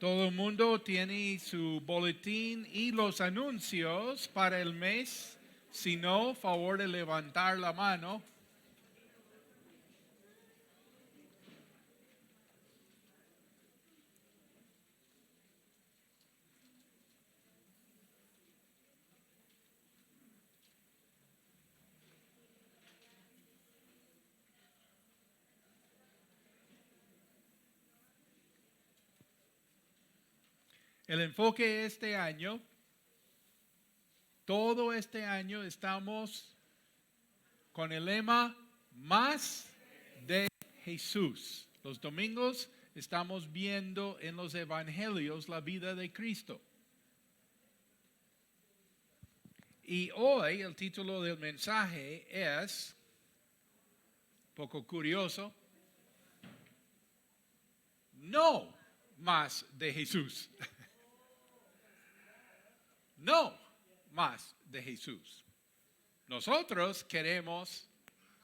Todo el mundo tiene su boletín y los anuncios para el mes. Si no, favor de levantar la mano. El enfoque este año, todo este año estamos con el lema más de Jesús. Los domingos estamos viendo en los evangelios la vida de Cristo. Y hoy el título del mensaje es, poco curioso, no más de Jesús. No más de Jesús. Nosotros queremos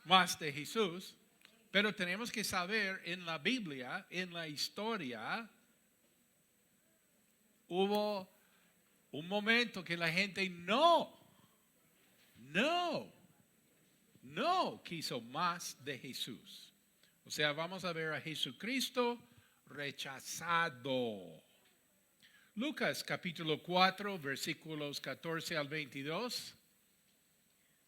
más de Jesús, pero tenemos que saber en la Biblia, en la historia, hubo un momento que la gente no quiso más de Jesús. O sea, vamos a ver a Jesucristo rechazado. Lucas capítulo 4, versículos 14 al 22.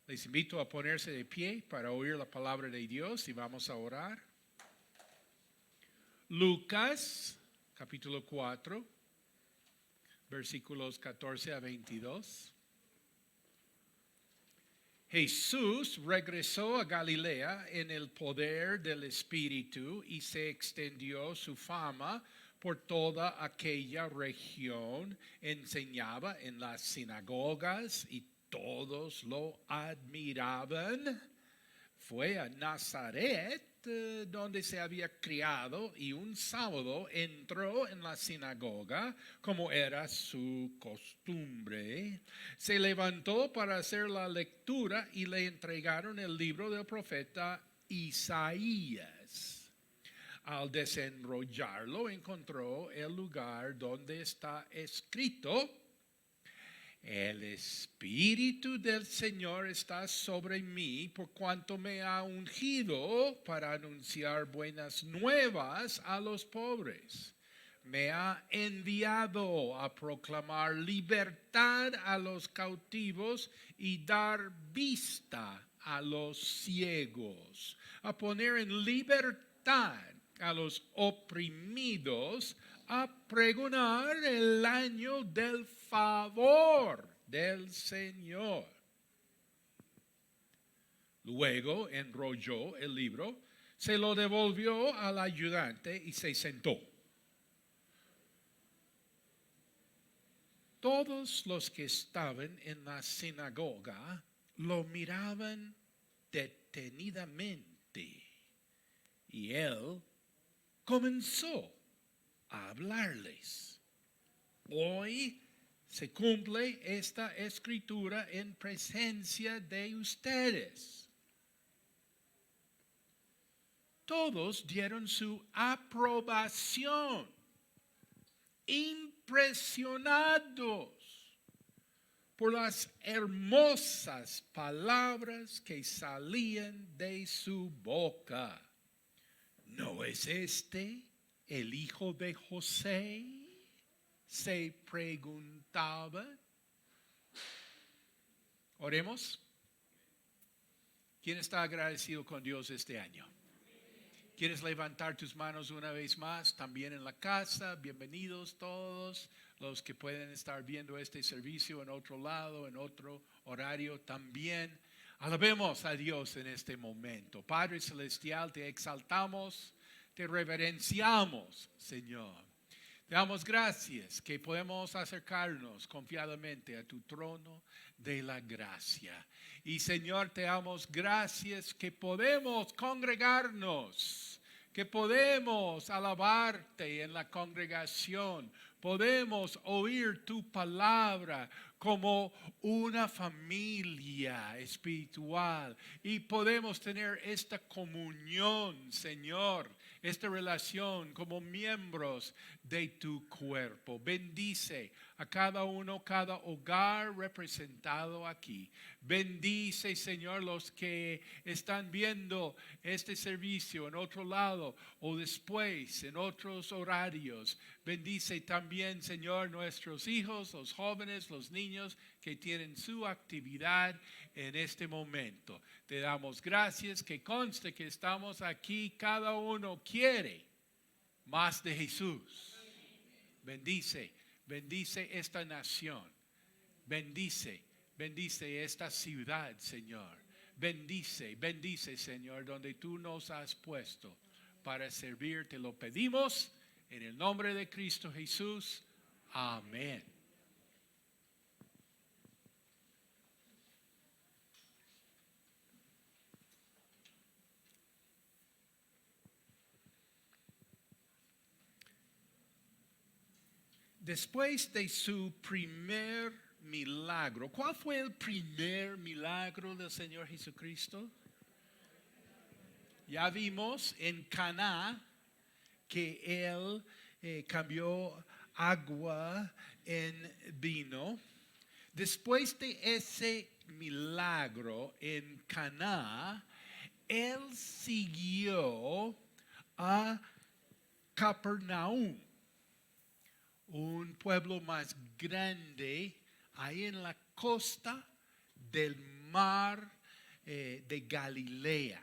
Les invito a ponerse de pie para oír la palabra de Dios y vamos a orar. Lucas capítulo 4, versículos 14 a 22. Jesús regresó a Galilea en el poder del Espíritu y se extendió su fama por toda aquella región. Enseñaba en las sinagogas y todos lo admiraban. Fue a Nazaret, donde se había criado, y un sábado entró en la sinagoga, como era su costumbre. Se levantó para hacer la lectura y le entregaron el libro del profeta Isaías. Al desenrollarlo, encontró el lugar donde está escrito: el Espíritu del Señor está sobre mí, por cuanto me ha ungido para anunciar buenas nuevas a los pobres. Me ha enviado a proclamar libertad a los cautivos y dar vista a los ciegos, a poner en libertad a los oprimidos, a pregonar el año del favor del Señor. Luego enrolló el libro, se lo devolvió al ayudante y se sentó. Todos los que estaban en la sinagoga lo miraban detenidamente y él comenzó a hablarles. Hoy se cumple esta escritura en presencia de ustedes. Todos dieron su aprobación, impresionados por las hermosas palabras que salían de su boca. ¿No es este el hijo de José?, se preguntaba. Oremos. ¿Quién está agradecido con Dios este año? ¿Quieres levantar tus manos una vez más? También en la casa, bienvenidos todos los que pueden estar viendo este servicio en otro lado, en otro horario también. Alabemos a Dios en este momento. Padre Celestial, te exaltamos, te reverenciamos, Señor. Te damos gracias que podemos acercarnos confiadamente a tu trono de la gracia. Y Señor, te damos gracias que podemos congregarnos, que podemos alabarte en la congregación, podemos oír tu palabra como una familia espiritual y podemos tener esta comunión, Señor, esta relación como miembros de tu cuerpo. Bendice a cada uno, cada hogar representado aquí. Bendice, Señor, los que están viendo este servicio en otro lado o después en otros horarios. Bendice también, Señor, nuestros hijos, los jóvenes, los niños que tienen su actividad en este momento. Te damos gracias, que conste que estamos aquí, cada uno quiere más de Jesús. Bendice, bendice esta nación. Bendice esta ciudad, Señor. Bendice, Señor, donde tú nos has puesto para servir. Te lo pedimos en el nombre de Cristo Jesús. Amén. Después de su primer milagro, ¿cuál fue el primer milagro del Señor Jesucristo? Ya vimos en Caná que Él cambió agua en vino. Después de ese milagro en Caná, Él siguió a Capernaum, un pueblo más grande ahí en la costa del mar de Galilea.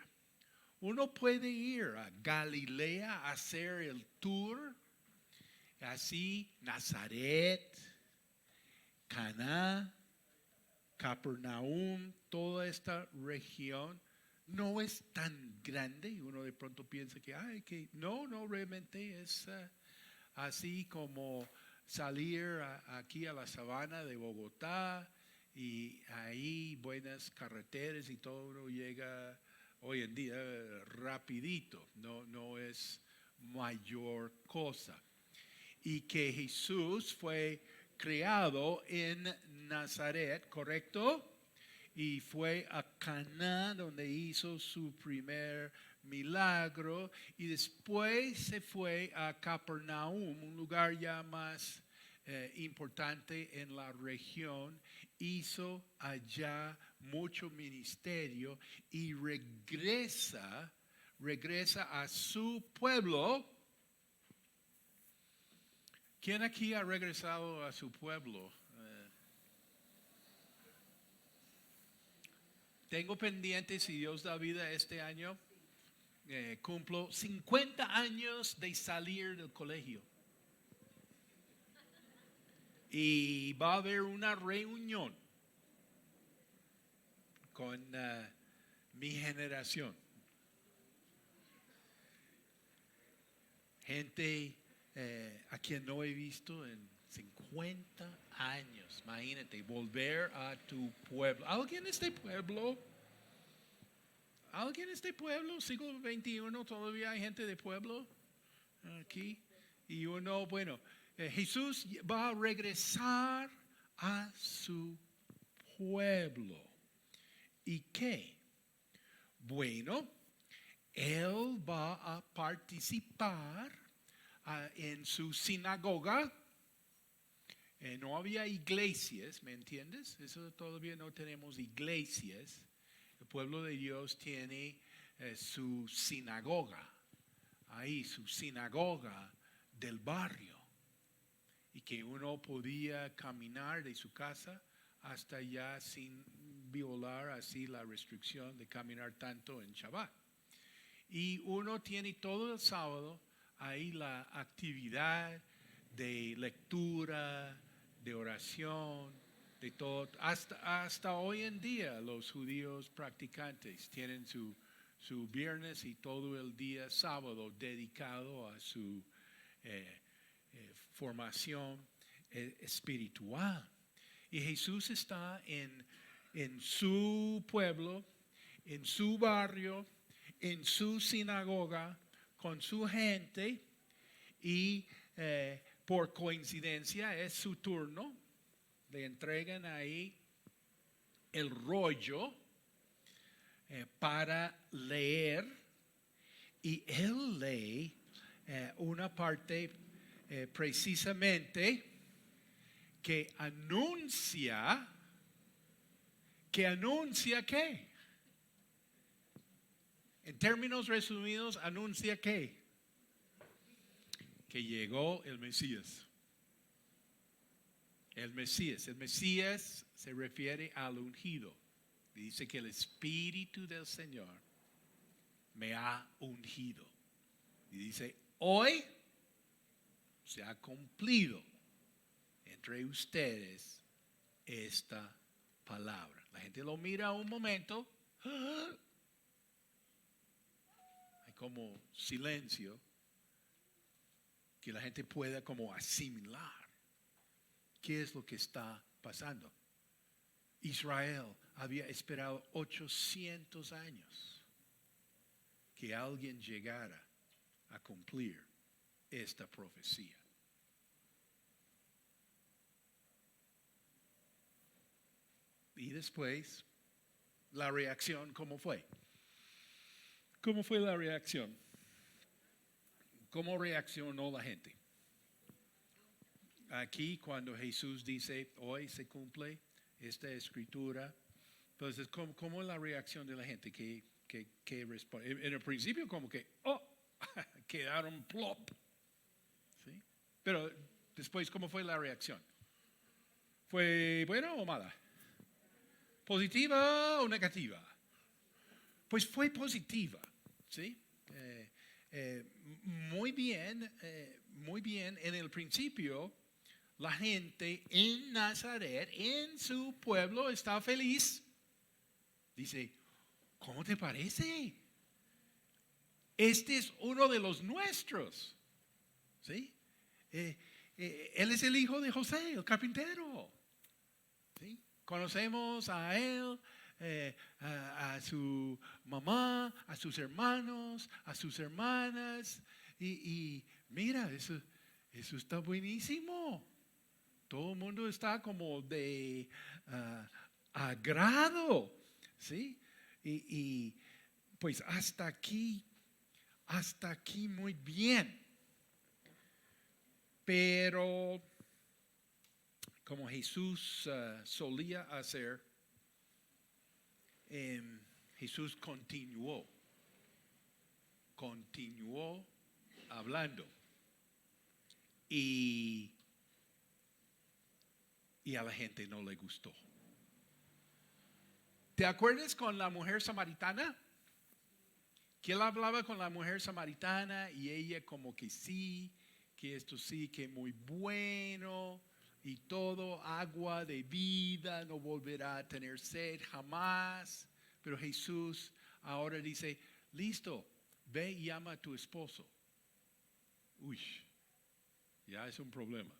Uno puede ir a Galilea a hacer el tour, así Nazaret, Caná, Capernaum, toda esta región no es tan grande y uno de pronto piensa que no realmente es así como salir aquí a la sabana de Bogotá y ahí buenas carreteras y todo, uno llega hoy en día rapidito, no es mayor cosa. Y que Jesús fue criado en Nazaret, ¿correcto? Y fue a Caná donde hizo su primer milagro y después se fue a Capernaum, un lugar ya más importante en la región. Hizo allá mucho ministerio y regresa a su pueblo. ¿Quién aquí ha regresado a su pueblo? Tengo pendiente, si Dios da vida este año, cumplo 50 años de salir del colegio. Y va a haber una reunión con mi generación. Gente a quien no he visto en 50 años. Imagínate, volver a tu pueblo. ¿Alguien de este pueblo? ¿Alguien de este pueblo? Siglo XXI, todavía hay gente de pueblo aquí. Y uno, bueno, Jesús va a regresar a su pueblo. ¿Y qué? Bueno, Él va a participar en su sinagoga. No había iglesias, ¿me entiendes? Eso todavía no tenemos iglesias. El pueblo de Dios tiene su sinagoga, ahí su sinagoga del barrio, y que uno podía caminar de su casa hasta allá sin violar así la restricción de caminar tanto en Shabbat. Y uno tiene todo el sábado ahí la actividad de lectura, de oración, de todo. Hasta hoy en día los judíos practicantes tienen su viernes y todo el día sábado dedicado a su formación espiritual. Y Jesús está en su pueblo, en su barrio, en su sinagoga, con su gente, y por coincidencia es su turno. Le entregan ahí el rollo para leer, y él lee una parte precisamente que anuncia ¿qué? En términos resumidos, anuncia ¿qué? Que llegó el Mesías. El Mesías se refiere al ungido. Dice que el Espíritu del Señor me ha ungido. Y dice, hoy se ha cumplido entre ustedes esta palabra. La gente lo mira un momento. Hay como silencio que la gente pueda como asimilar. ¿Qué es lo que está pasando? Israel había esperado 800 años que alguien llegara a cumplir esta profecía. Y después, la reacción, ¿cómo fue? ¿Cómo fue la reacción? ¿Cómo reaccionó la gente? Aquí cuando Jesús dice, hoy se cumple esta escritura, entonces, ¿cómo es la reacción de la gente? ¿Qué responde? En el principio como que, quedaron plop. ¿Sí? Pero después, ¿cómo fue la reacción? ¿Fue buena o mala? ¿Positiva o negativa? Pues fue positiva, ¿sí? Muy bien. En el principio, la gente en Nazaret, en su pueblo, está feliz. Dice, ¿cómo te parece? Este es uno de los nuestros, ¿sí? Él es el hijo de José, el carpintero, ¿sí? Conocemos a él, a su mamá, a sus hermanos, a sus hermanas. Y mira, eso está buenísimo. Todo el mundo está como de agrado, ¿sí? Y pues hasta aquí muy bien. Pero como Jesús solía hacer, Jesús continuó hablando. Y a la gente no le gustó. ¿Te acuerdas con la mujer samaritana? Que él hablaba con la mujer samaritana y ella como que sí, que esto sí, que muy bueno y todo, agua de vida, no volverá a tener sed jamás. Pero Jesús ahora dice, listo, ve y llama a tu esposo. Uy, ya es un problema.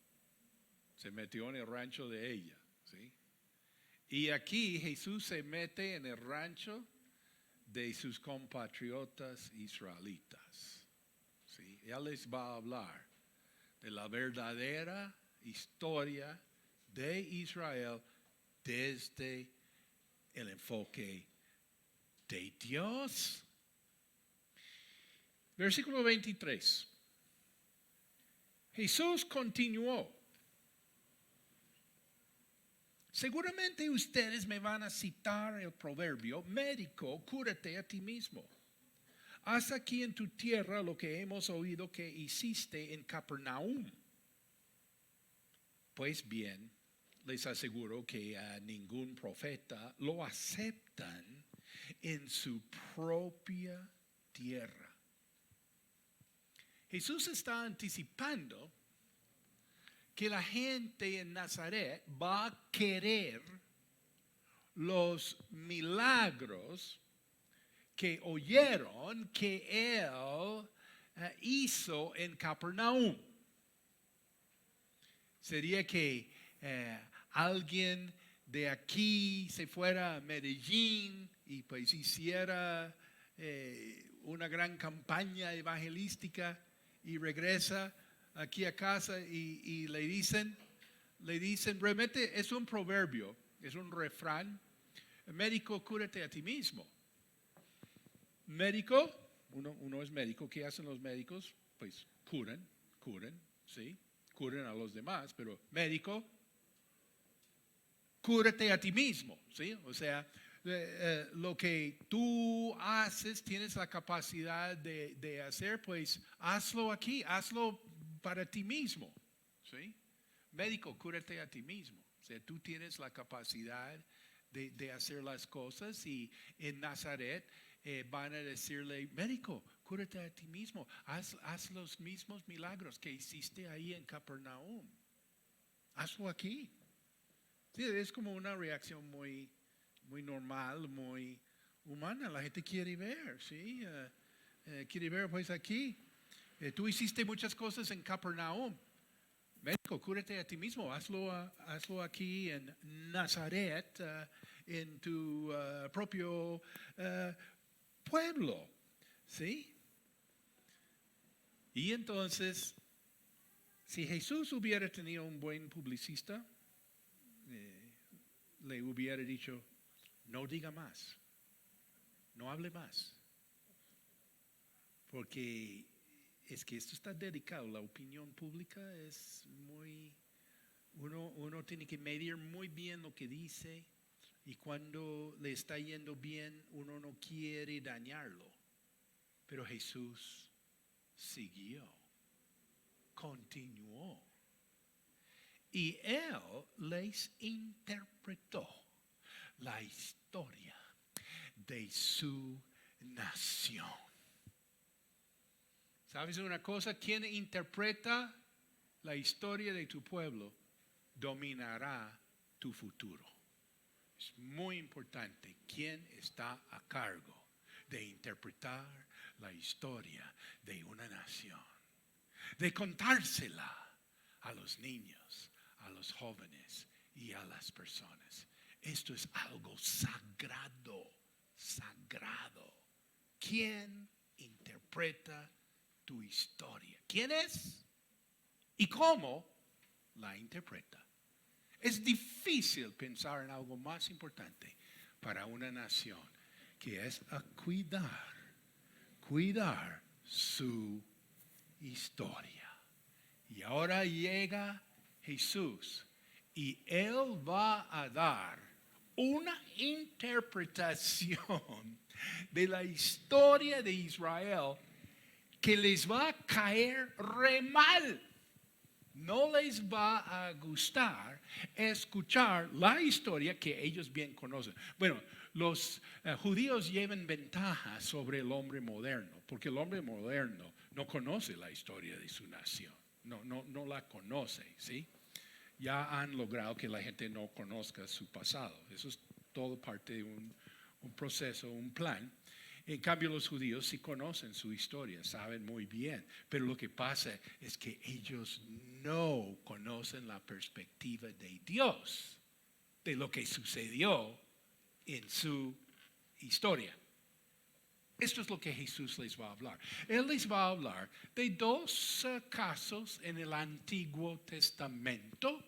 Se metió en el rancho de ella, ¿sí? Y aquí Jesús se mete en el rancho de sus compatriotas israelitas, ¿sí? Él les va a hablar de la verdadera historia de Israel desde el enfoque de Dios. Versículo 23. Jesús continuó. Seguramente ustedes me van a citar el proverbio, médico, cúrate a ti mismo. Haz aquí en tu tierra lo que hemos oído que hiciste en Capernaum. Pues bien, les aseguro que a ningún profeta lo aceptan en su propia tierra. Jesús está anticipando que la gente en Nazaret va a querer los milagros que oyeron que él hizo en Capernaum. Sería que alguien de aquí se fuera a Medellín y pues hiciera una gran campaña evangelística y regresa aquí a casa y le dicen, realmente es un proverbio, es un refrán. Médico, cúrate a ti mismo. Médico, uno es médico. ¿Qué hacen los médicos? Pues curen, ¿sí? Curen a los demás, pero médico, cúrate a ti mismo, ¿sí? O sea, lo que tú haces, tienes la capacidad de hacer, pues hazlo aquí, hazlo para ti mismo, ¿sí? Médico, cúrate a ti mismo. O sea, tú tienes la capacidad de hacer las cosas y en Nazaret van a decirle, médico, cúrate a ti mismo, haz los mismos milagros que hiciste ahí en Capernaum. Hazlo aquí. Sí, es como una reacción muy normal, muy humana. La gente quiere ver, ¿sí? Quiere ver, pues aquí. Tú hiciste muchas cosas en Capernaum. Médico, cúrate a ti mismo. Hazlo aquí en Nazaret, en tu propio pueblo, ¿sí? Y entonces, si Jesús hubiera tenido un buen publicista, le hubiera dicho, no diga más, no hable más, porque es que esto está delicado, la opinión pública es muy, uno tiene que medir muy bien lo que dice y cuando le está yendo bien uno no quiere dañarlo, pero Jesús siguió, continuó. Y él les interpretó la historia de su nación. ¿Sabes una cosa? Quien interpreta la historia de tu pueblo dominará tu futuro. Es muy importante quién está a cargo de interpretar la historia de una nación, de contársela a los niños, a los jóvenes y a las personas. Esto es algo sagrado, sagrado. ¿Quién interpreta tu historia? ¿Quién es? ¿Y cómo la interpreta? Es difícil pensar en algo más importante para una nación, que es a cuidar su historia. Y ahora llega Jesús y Él va a dar una interpretación de la historia de Israel que les va a caer re mal. No les va a gustar escuchar la historia que ellos bien conocen. Bueno, los judíos llevan ventaja sobre el hombre moderno, porque el hombre moderno no conoce la historia de su nación. No la conoce, ¿sí? Ya han logrado que la gente no conozca su pasado. Eso es todo parte de un proceso, un plan. En cambio, los judíos sí conocen su historia, saben muy bien. Pero lo que pasa es que ellos no conocen la perspectiva de Dios, de lo que sucedió en su historia. Esto es lo que Jesús les va a hablar. Él les va a hablar de dos casos en el Antiguo Testamento.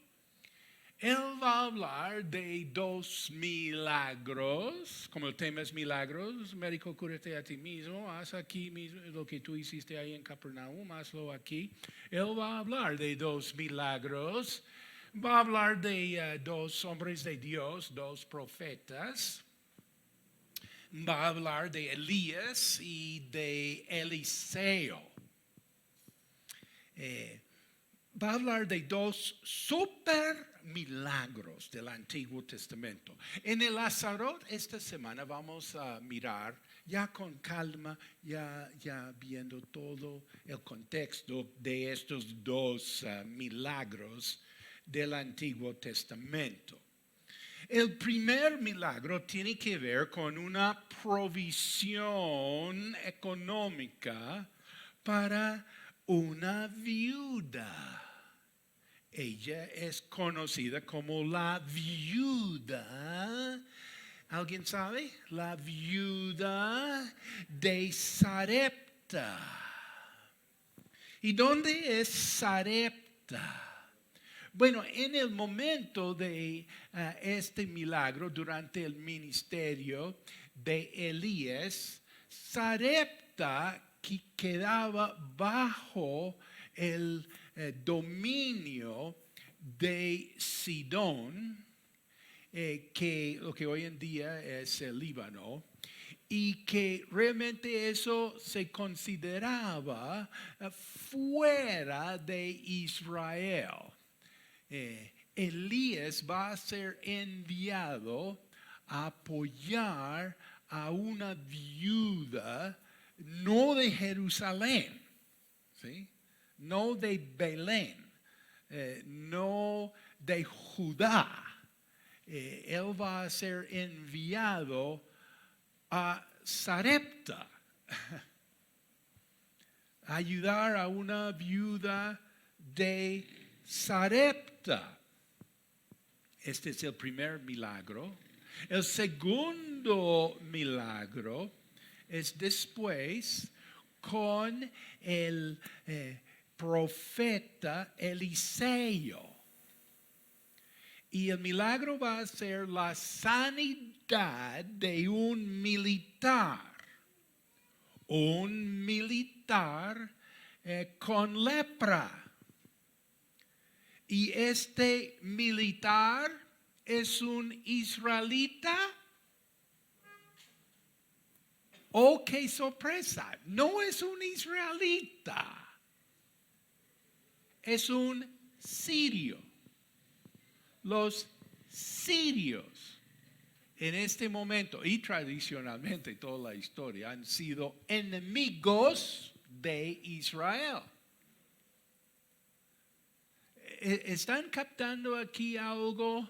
Él va a hablar de dos milagros, como el tema es milagros. Médico, cúrate a ti mismo, haz aquí mismo lo que tú hiciste ahí en Capernaum, hazlo aquí. Él va a hablar de dos milagros. Va a hablar de dos hombres de Dios, dos profetas. Va a hablar de Elías y de Eliseo. Va a hablar de dos super milagros del Antiguo Testamento. En el Azarot esta semana vamos a mirar ya con calma, ya viendo todo el contexto de estos dos milagros del Antiguo Testamento. El primer milagro tiene que ver con una provisión económica para una viuda. Ella es conocida como la viuda. ¿Alguien sabe? La viuda de Sarepta. ¿Y dónde es Sarepta? Bueno, en el momento de este milagro, durante el ministerio de Elías, Sarepta quedaba bajo el dominio de Sidón, que lo que hoy en día es el Líbano, y que realmente eso se consideraba fuera de Israel. Elías va a ser enviado a apoyar a una viuda, no de Jerusalén, ¿sí? No de Belén, no de Judá. Él va a ser enviado a Sarepta, a ayudar a una viuda de Sarepta. Este es el primer milagro. El segundo milagro es después con el profeta Eliseo. Y el milagro va a ser la sanidad de un militar. Un militar con lepra. Y este militar es un israelita. Oh, qué sorpresa. No es un israelita. Es un sirio. Los sirios en este momento y tradicionalmente toda la historia han sido enemigos de Israel. ¿Están captando aquí algo?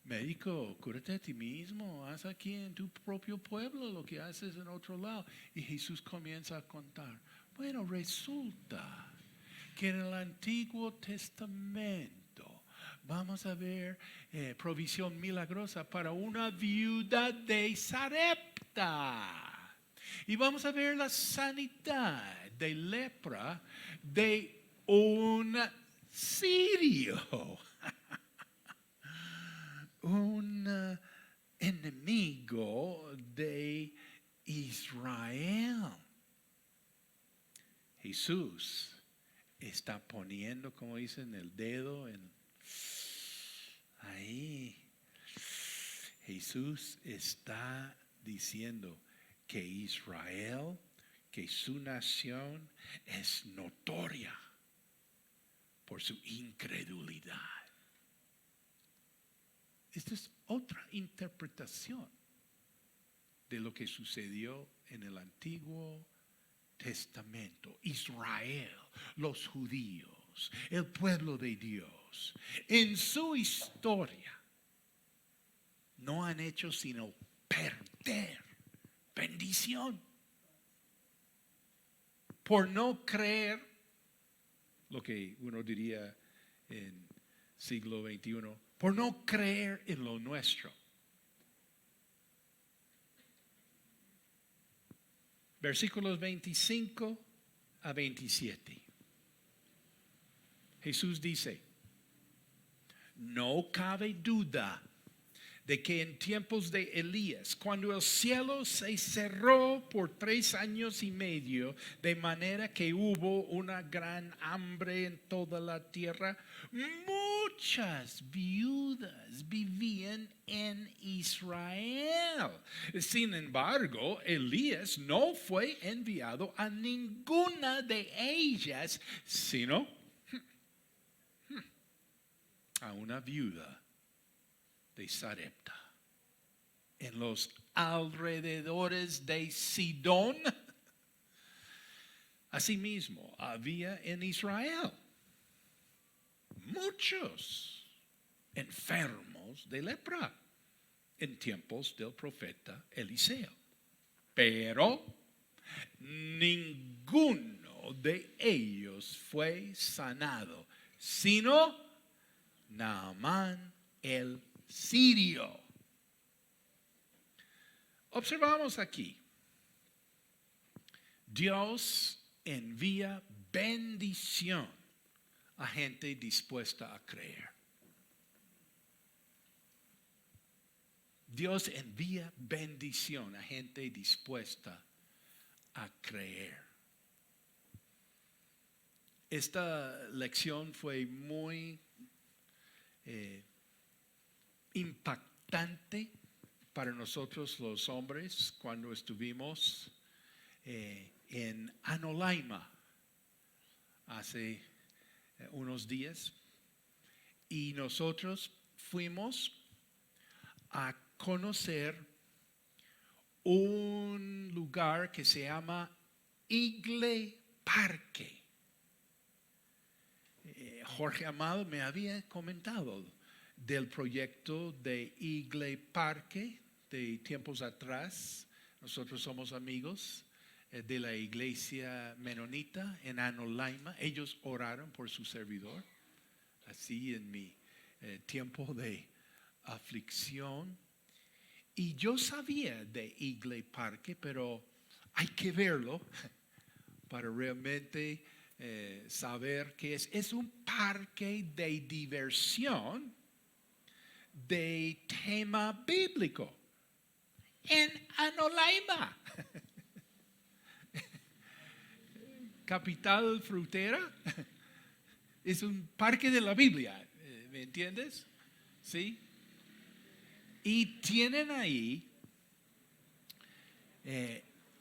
Médico, cúrate a ti mismo, haz aquí en tu propio pueblo lo que haces en otro lado. Y Jesús comienza a contar. Bueno, resulta que en el Antiguo Testamento vamos a ver provisión milagrosa para una viuda de Sarepta. Y vamos a ver la sanidad de lepra de un sirio. Un enemigo de Israel. Jesús está poniendo, como dicen, el dedo ahí. Jesús está diciendo que Israel, que su nación es notoria por su incredulidad. Esta es otra interpretación de lo que sucedió en el Antiguo Testamento. Israel, los judíos, el pueblo de Dios, en su historia no han hecho sino perder bendición por no creer lo que uno diría en siglo XXI, por no creer en lo nuestro. Versículos 25 a 27. Jesús dice, no cabe duda de que en tiempos de Elías, cuando el cielo se cerró por 3 años y medio, de manera que hubo una gran hambre en toda la tierra, muchas viudas vivían en Israel. Sin embargo, Elías no fue enviado a ninguna de ellas, sino a una viuda de Sarepta, en los alrededores de Sidón. Asimismo, había en Israel muchos enfermos de lepra en tiempos del profeta Eliseo, pero ninguno de ellos fue sanado, sino Naamán el sirio. Observamos aquí, Dios envía bendición a gente dispuesta a creer. Dios envía bendición a gente dispuesta a creer. Esta lección fue muy impactante para nosotros los hombres cuando estuvimos en Anolaima hace unos días y nosotros fuimos a conocer un lugar que se llama Igle Parque. Jorge Amado me había comentado del proyecto de Igle Parque de tiempos atrás. Nosotros somos amigos de la iglesia menonita en Anolaima. Ellos oraron por su servidor, así en mi tiempo de aflicción. Y yo sabía de Igle Parque, pero hay que verlo para realmente saber qué es. Es un parque de diversión de tema bíblico en Anolaima, capital frutera. Es un parque de la Biblia, ¿me entiendes? ¿Sí? Y tienen ahí,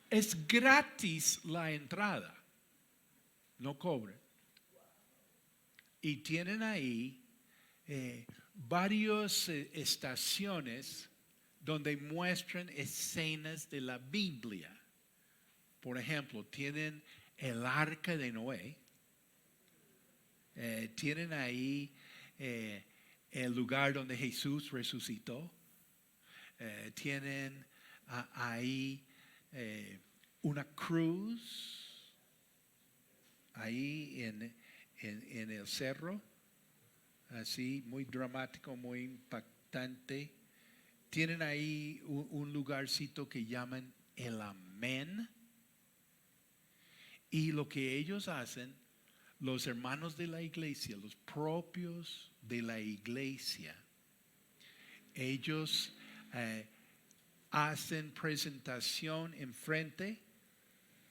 es gratis la entrada, no cobran. Y tienen ahí varias estaciones donde muestran escenas de la Biblia. Por ejemplo, tienen el arca de Noé. Tienen ahí el lugar donde Jesús resucitó. Tienen ahí una cruz ahí en el cerro, así muy dramático, muy impactante. Tienen ahí un lugarcito que llaman el Amén. Y lo que ellos hacen, los hermanos de la iglesia, los propios de la iglesia, ellos hacen presentación enfrente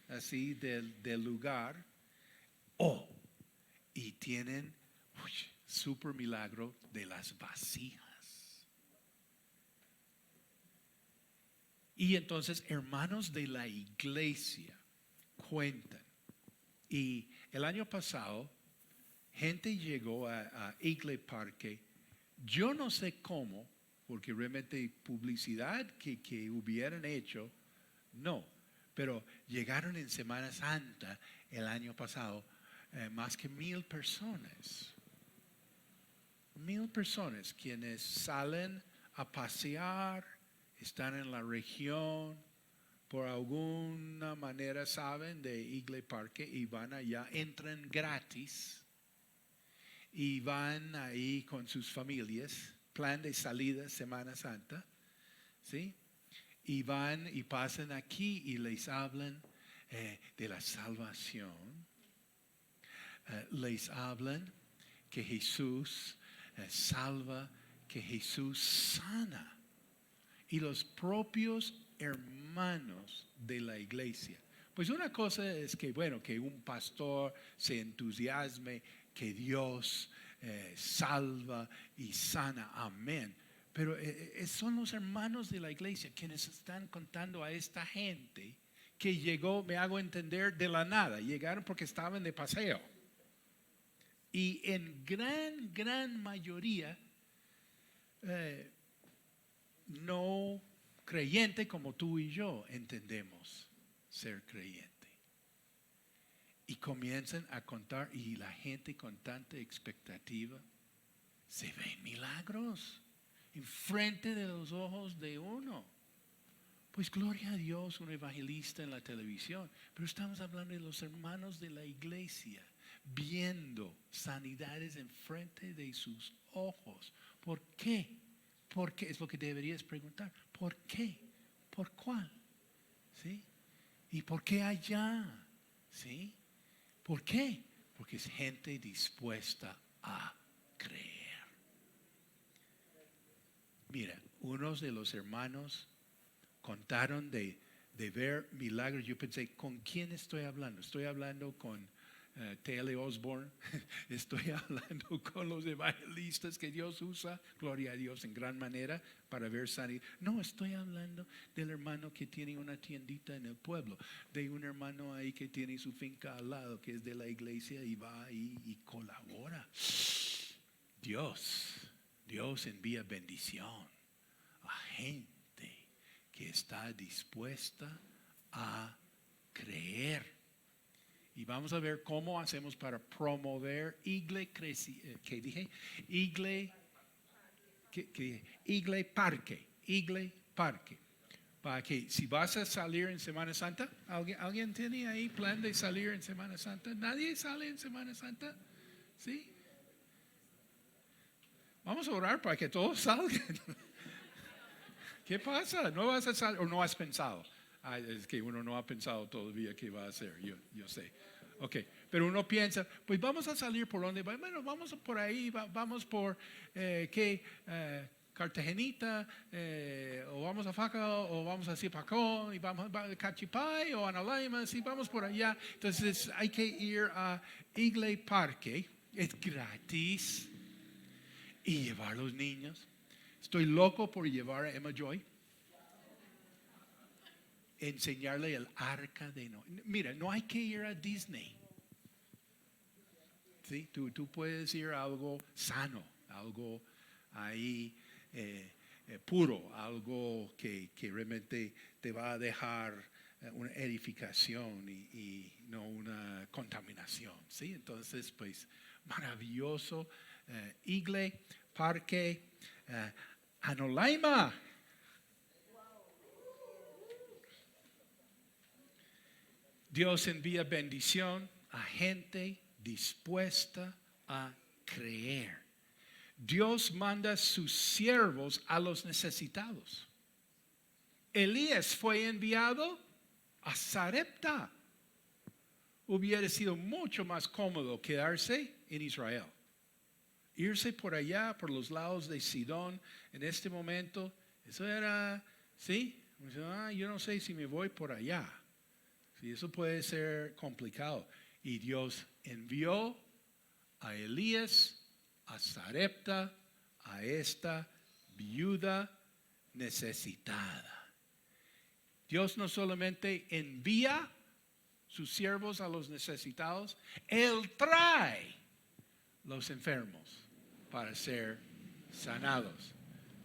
así del lugar. Y tienen super milagro de las vasijas. Y entonces hermanos de la iglesia cuentan. Y el año pasado gente llegó a Igle Parque. Yo no sé cómo, porque realmente publicidad que hubieran hecho, no. Pero llegaron en Semana Santa el año pasado más que 1,000 personas. 1,000 personas quienes salen a pasear, están en la región, por alguna manera saben de Igle Parque y van allá, entran gratis y van ahí con sus familias, plan de salida Semana Santa, ¿sí? Y van y pasan aquí y les hablan de la salvación. Les hablan que Jesús salva, que Jesús sana. Y los propios hermanos de la iglesia. Pues una cosa es que, bueno, que un pastor se entusiasme, que Dios salva y sana. Amén. Pero son los hermanos de la iglesia quienes están contando a esta gente que llegó, me hago entender, de la nada. Llegaron porque estaban de paseo. Y en gran mayoría no creyente como tú y yo entendemos ser creyente. Y comienzan a contar y la gente con tanta expectativa, se ven milagros enfrente de los ojos de uno. Pues gloria a Dios, un evangelista en la televisión, pero estamos hablando de los hermanos de la iglesia viendo sanidades enfrente de sus ojos. ¿Por qué? Porque es lo que deberías preguntar. ¿Por qué? ¿Por cuál? ¿Sí? ¿Y por qué allá? ¿Sí? ¿Por qué? Porque es gente dispuesta a creer. Mira, unos de los hermanos contaron de de ver milagros. Yo pensé, ¿con quién estoy hablando? Estoy hablando con T.L. Osborne, estoy hablando con los evangelistas que Dios usa, gloria a Dios, en gran manera para ver sanidad. No, estoy hablando del hermano que tiene una tiendita en el pueblo, de un hermano ahí que tiene su finca al lado, que es de la iglesia y va ahí y colabora. Dios envía bendición a gente que está dispuesta a creer. Y vamos a ver cómo hacemos para promover ¿qué dije? Igle Parque. Para que si vas a salir en Semana Santa, ¿alguien tiene ahí plan de salir en Semana Santa? ¿Nadie sale en Semana Santa? ¿Sí? Vamos a orar para que todos salgan. ¿Qué pasa? ¿No vas a salir o no has pensado? Es que uno no ha pensado todavía qué va a hacer, yo sé. Ok, pero uno piensa, pues vamos a salir por donde, bueno, vamos por ahí, vamos por, Cartagenita, o vamos a Faca, o vamos a Zipacón, y vamos a Cachipay, o Analaima, sí, vamos por allá. Entonces hay que ir a Igle Parque, es gratis, y llevar a los niños. Estoy loco por llevar a Emma Joy. Enseñarle el arca de Noé. Mira, no hay que ir a Disney. ¿Sí? Tú puedes ir a algo sano, algo ahí puro, algo que realmente te va a dejar una edificación y no una contaminación. ¿Sí? Entonces, pues, maravilloso. Igle, Parque, Anolaima. Dios envía bendición a gente dispuesta a creer. Dios manda sus siervos a los necesitados. Elías fue enviado a Sarepta. Hubiera sido mucho más cómodo quedarse en Israel. Irse por allá, por los lados de Sidón, en este momento, eso era, ¿sí? Yo no sé si me voy por allá. Sí, eso puede ser complicado. Y Dios envió a Elías a Sarepta, a esta viuda necesitada. Dios no solamente envía sus siervos a los necesitados, Él trae los enfermos para ser sanados.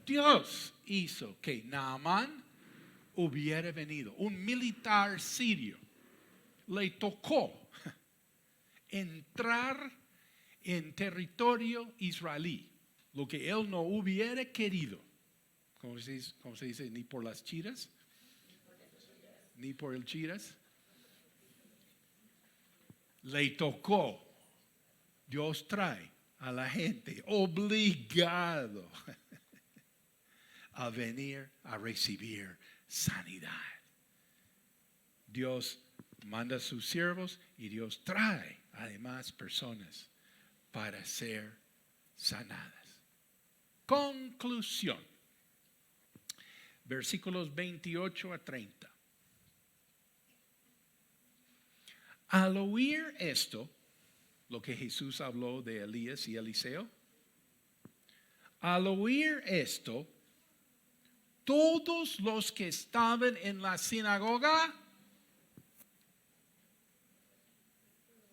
Dios hizo que Naamán hubiera venido, un militar sirio. Le tocó entrar en territorio israelí, lo que él no hubiera querido. ¿Cómo se dice? Ni por las chiras, ni por el chiras. Le tocó. Dios trae a la gente obligado a venir a recibir sanidad. Dios manda a sus siervos y Dios trae además personas para ser sanadas. Conclusión. Versículos 28 a 30. Al oír esto, lo que Jesús habló de Elías y Eliseo, al oír esto, todos los que estaban en la sinagoga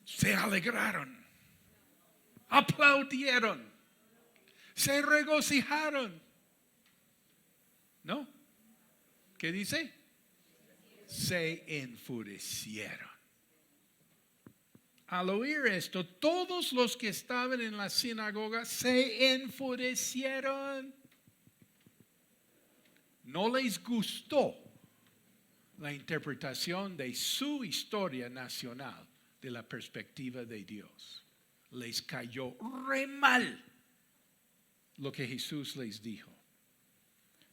se alegraron, aplaudieron, se regocijaron. ¿No? ¿Qué dice? Se enfurecieron. Al oír esto, todos los que estaban en la sinagoga se enfurecieron. No les gustó la interpretación de su historia nacional de la perspectiva de Dios. Les cayó re mal lo que Jesús les dijo.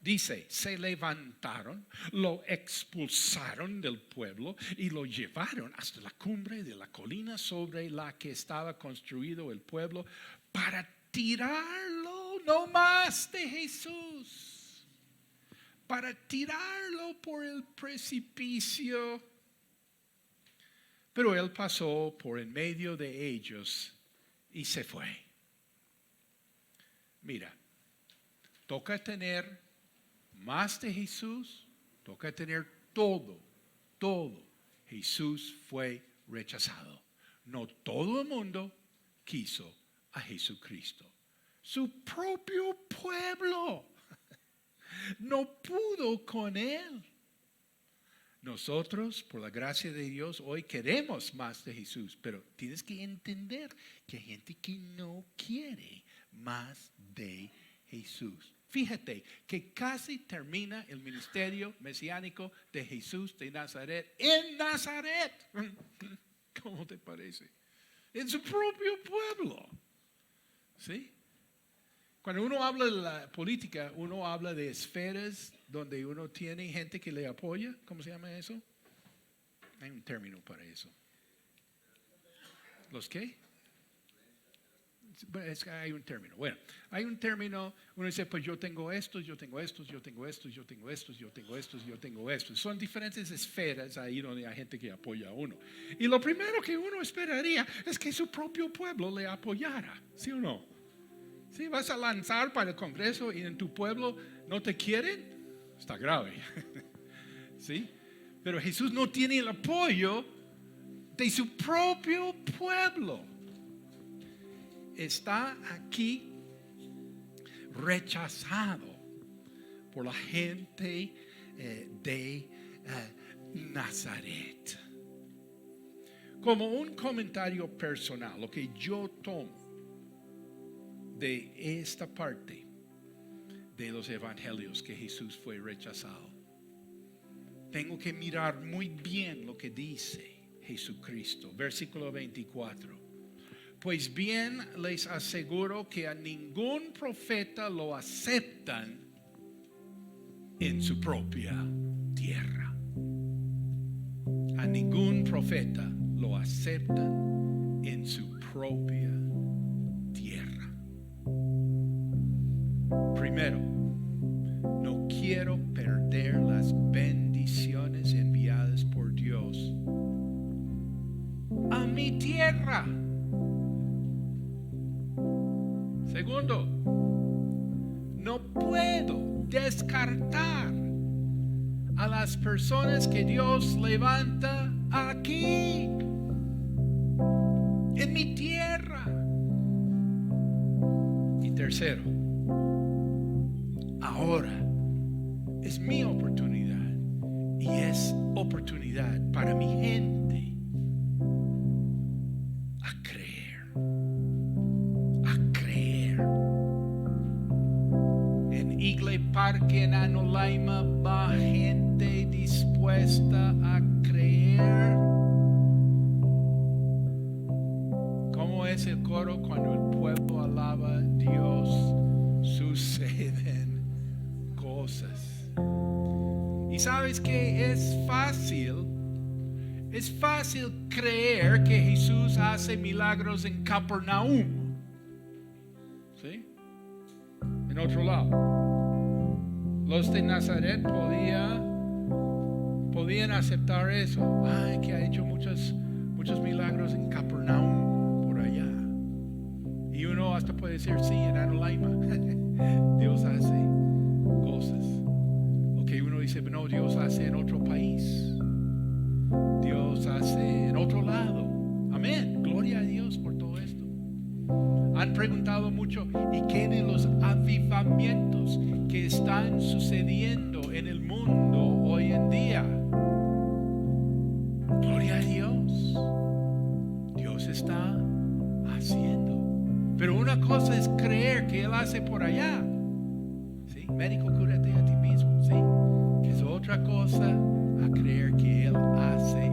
Dice, se levantaron, lo expulsaron del pueblo y lo llevaron hasta la cumbre de la colina sobre la que estaba construido el pueblo para tirarlo no más de Jesús. para tirarlo por el precipicio. Pero él pasó por en medio de ellos y se fue. Mira, toca tener más de Jesús, toca tener todo. Jesús fue rechazado. No todo el mundo quiso a Jesucristo. Su propio pueblo no pudo con él. Nosotros, por la gracia de Dios, hoy queremos más de Jesús, pero tienes que entender que hay gente que no quiere más de Jesús. Fíjate que casi termina el ministerio mesiánico de Jesús de Nazaret en Nazaret. ¿Cómo te parece? En su propio pueblo. ¿Sí? Cuando uno habla de la política, uno habla de esferas donde uno tiene gente que le apoya. ¿Cómo se llama eso? Hay un término para eso. ¿Los qué? Es que hay un término. Bueno, hay un término. Uno dice, pues yo tengo estos, yo tengo estos, yo tengo estos, yo tengo estos, yo tengo estos, yo tengo estos. Son diferentes esferas ahí donde hay gente que apoya a uno. Y lo primero que uno esperaría es que su propio pueblo le apoyara. ¿Sí o no? Si vas a lanzar para el Congreso y en tu pueblo no te quieren, está grave. ¿Sí? Pero Jesús no tiene el apoyo de su propio pueblo. Está aquí rechazado por la gente de Nazaret. Como un comentario personal, lo que yo tomo de esta parte de los evangelios que Jesús fue rechazado, tengo que mirar muy bien lo que dice Jesucristo. Versículo 24. Pues bien les aseguro que a ningún profeta lo aceptan en su propia tierra. A ningún profeta lo aceptan en su propia tierra. Primero, no quiero perder las bendiciones enviadas por Dios a mi tierra. Segundo, no puedo descartar a las personas que Dios levanta aquí, en mi tierra. Y tercero, ahora es mi oportunidad y es oportunidad para mi gente a creer. En Igle Parque en Anolaima va gente dispuesta a creer. ¿Cómo es el coro cuando el pueblo alaba a Dios? Suceden cosas. Y sabes que es fácil creer que Jesús hace milagros en Capernaum. ¿Sí? En otro lado. Los de Nazaret podían aceptar eso. Ay, que ha hecho muchos milagros en Capernaum, por allá. Y uno hasta puede decir, sí, en Anolaima Dios hace cosas. Lo que uno dice, no, Dios hace en otro país. Dios hace en otro lado. Amén. Gloria a Dios por todo esto. Han preguntado mucho, ¿y qué de los avivamientos que están sucediendo en el mundo hoy en día? Gloria a Dios. Dios está haciendo. Pero una cosa es creer que Él hace por allá. ¿Sí? Médico, cúrate a ti mismo. ¿Sí? Es otra cosa a creer que Él hace